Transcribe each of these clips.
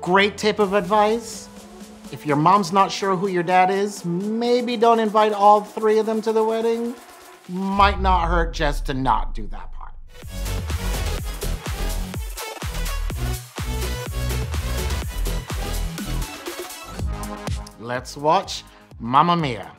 Great tip of advice. If your mom's not sure who your dad is, maybe don't invite all three of them to the wedding. Might not hurt just to not do that part. Let's watch Mamma Mia.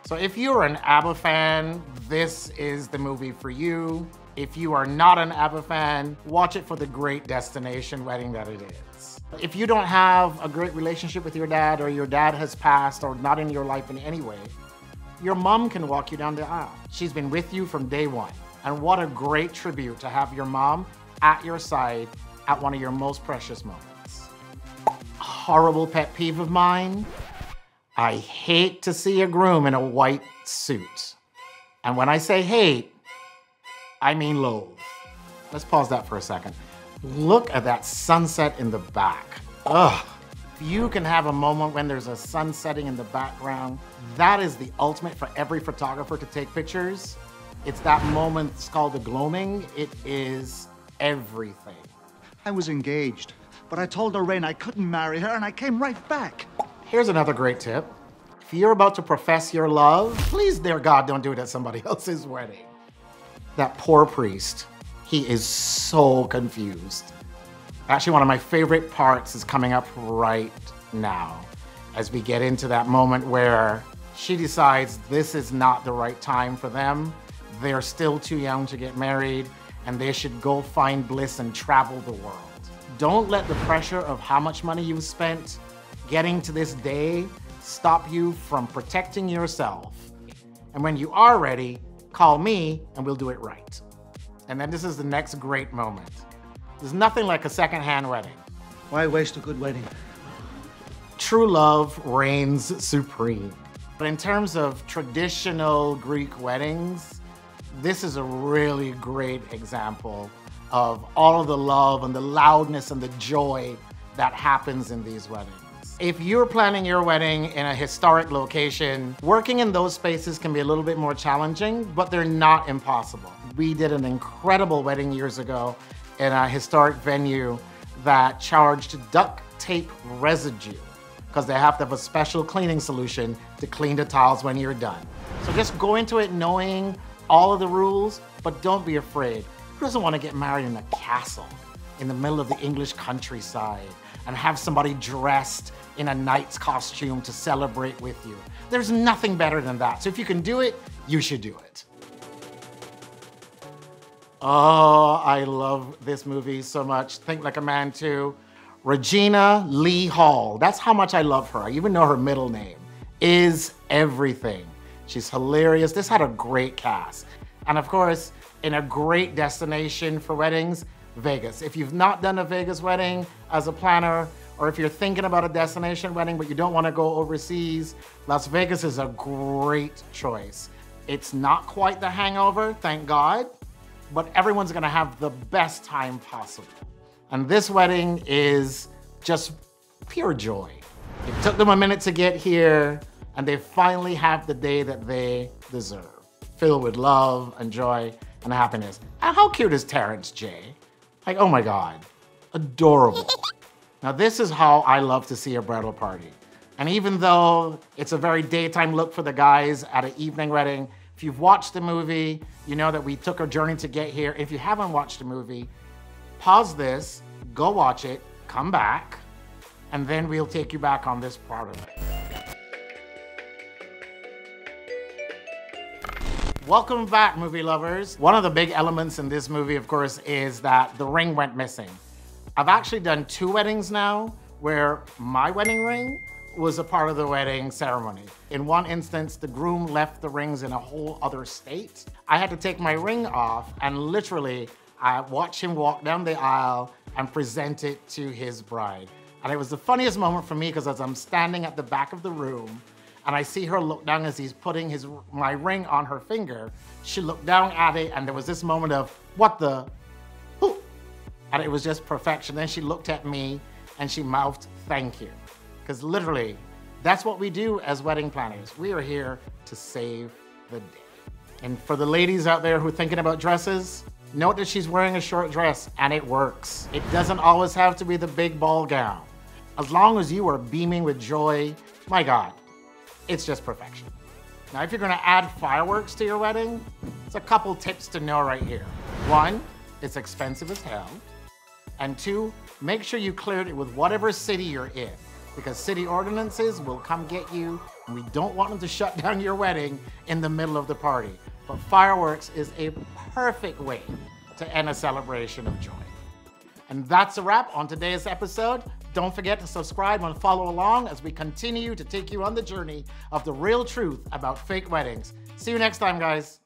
So if you're an ABBA fan, this is the movie for you. If you are not an ABBA fan, watch it for the great destination wedding that it is. If you don't have a great relationship with your dad, or your dad has passed or not in your life in any way, your mom can walk you down the aisle. She's been with you from day one. And what a great tribute to have your mom at your side at one of your most precious moments. Horrible pet peeve of mine. I hate to see a groom in a white suit. And when I say hate, I mean loathe. Let's pause that for a second. Look at that sunset in the back. Ugh. If you can have a moment when there's a sun setting in the background, that is the ultimate for every photographer to take pictures. It's that moment, it's called the gloaming. It is everything. I was engaged, but I told Lorraine I couldn't marry her and I came right back. Here's another great tip. If you're about to profess your love, please, dear God, don't do it at somebody else's wedding. That poor priest, he is so confused. Actually, one of my favorite parts is coming up right now as we get into that moment where she decides this is not the right time for them. They're still too young to get married and they should go find bliss and travel the world. Don't let the pressure of how much money you've spent getting to this day stop you from protecting yourself. And when you are ready, call me and we'll do it right. And then this is the next great moment. There's nothing like a second-hand wedding. Why waste a good wedding? True love reigns supreme. But in terms of traditional Greek weddings, this is a really great example of all of the love and the loudness and the joy that happens in these weddings. If you're planning your wedding in a historic location, working in those spaces can be a little bit more challenging, but they're not impossible. We did an incredible wedding years ago in a historic venue that charged duct tape residue because they have to have a special cleaning solution to clean the tiles when you're done. So just go into it knowing all of the rules, but don't be afraid. Who doesn't want to get married in a castle in the middle of the English countryside and have somebody dressed in a knight's costume to celebrate with you? There's nothing better than that. So if you can do it, you should do it. Oh, I love this movie so much. Think Like a Man too. Regina Lee Hall. That's how much I love her. I even know her middle name. Is everything. She's hilarious. This had a great cast. And of course, in a great destination for weddings, Vegas. If you've not done a Vegas wedding as a planner, or if you're thinking about a destination wedding but you don't want to go overseas, Las Vegas is a great choice. It's not quite the Hangover, thank God, but everyone's gonna have the best time possible. And this wedding is just pure joy. It took them a minute to get here, and they finally have the day that they deserve, filled with love and joy and happiness. And how cute is Terrence J? Like, oh my God, adorable. Now this is how I love to see a bridal party. And even though it's a very daytime look for the guys at an evening wedding, if you've watched the movie, you know that we took a journey to get here. If you haven't watched the movie, pause this, go watch it, come back, and then we'll take you back on this part of it. Welcome back, movie lovers. One of the big elements in this movie, of course, is that the ring went missing. I've actually done 2 weddings now where my wedding ring was a part of the wedding ceremony. In one instance, the groom left the rings in a whole other state. I had to take my ring off and literally I watched him walk down the aisle and present it to his bride. And it was the funniest moment for me because as I'm standing at the back of the room and I see her look down as he's putting my ring on her finger, she looked down at it and there was this moment of, what the, who? And it was just perfection. Then she looked at me and she mouthed, thank you. Because literally, that's what we do as wedding planners. We are here to save the day. And for the ladies out there who are thinking about dresses, note that she's wearing a short dress and it works. It doesn't always have to be the big ball gown. as long as you are beaming with joy, my God, it's just perfection. Now, if you're gonna add fireworks to your wedding, it's a couple tips to know right here. One, it's expensive as hell. And two, make sure you cleared it with whatever city you're in, because city ordinances will come get you, and we don't want them to shut down your wedding in the middle of the party. But fireworks is a perfect way to end a celebration of joy. And that's a wrap on today's episode. Don't forget to subscribe and follow along as we continue to take you on the journey of the real truth about fake weddings. See you next time, guys.